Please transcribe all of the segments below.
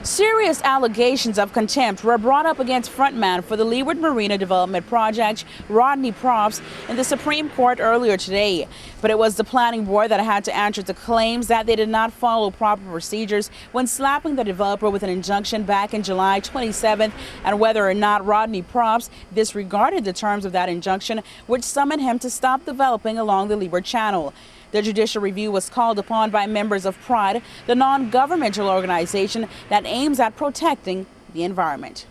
Serious allegations of contempt were brought up against frontman for the Leeward Marina Development Project, Rodney Propst, in the Supreme Court earlier today. But it was the planning board that had to answer the claims that they did not follow proper procedures when slapping the developer with an injunction back in July 27th, and whether or not Rodney Propst disregarded the terms of that injunction, which summoned him to stop developing along the Leeward Channel. The judicial review was called upon by members of PRIDE, the non-governmental organization that aims at protecting the environment.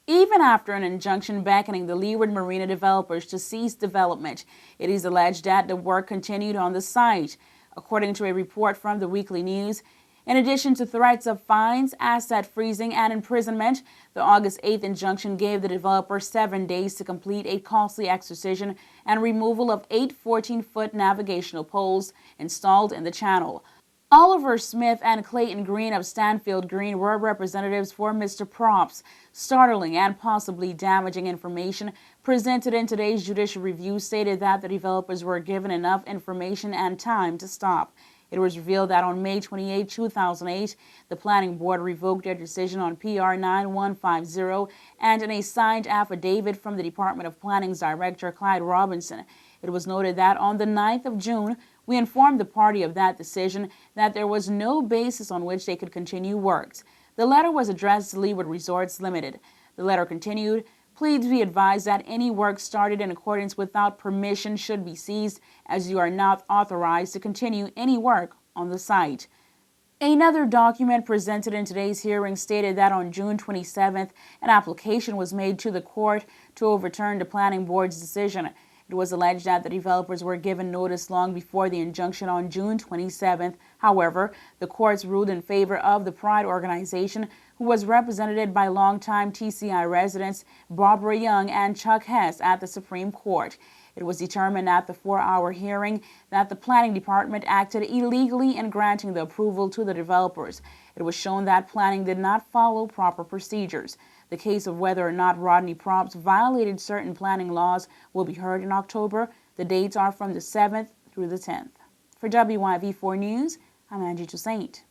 Even after an injunction beckoning the Leeward Marina developers to cease development, it is alleged that the work continued on the site. According to a report from the Weekly News, in addition to threats of fines, asset freezing, and imprisonment, the August 8th injunction gave the developer 7 days to complete a costly exorcism and removal of 8 14-foot navigational poles installed in the channel. Oliver Smith and Clayton Green of Stanfield Green were representatives for Mr. Propst. Startling and possibly damaging information presented in today's judicial review stated that the developers were given enough information and time to stop. It was revealed that on May 28, 2008, the planning board revoked their decision on PR 9150 and in a signed affidavit from the Department of Planning's director, Clyde Robinson. It was noted that on the 9th of June, we informed the party of that decision that there was no basis on which they could continue works. The letter was addressed to Leeward Resorts Limited. The letter continued, "Please be advised that any work started in accordance without permission should be ceased, as you are not authorized to continue any work on the site." Another document presented in today's hearing stated that on June 27th, an application was made to the court to overturn the planning board's decision. It was alleged that the developers were given notice long before the injunction on June 27th. However, the courts ruled in favor of the PRIDE organization, who was represented by longtime TCI residents Barbara Young and Chuck Hess at the Supreme Court. It was determined at the 4-hour hearing that the planning department acted illegally in granting the approval to the developers. It was shown that planning did not follow proper procedures. The case of whether or not Rodney Propst violated certain planning laws will be heard in October. The dates are from the 7th through the 10th. For WYV4 News, I'm Angie Toussaint.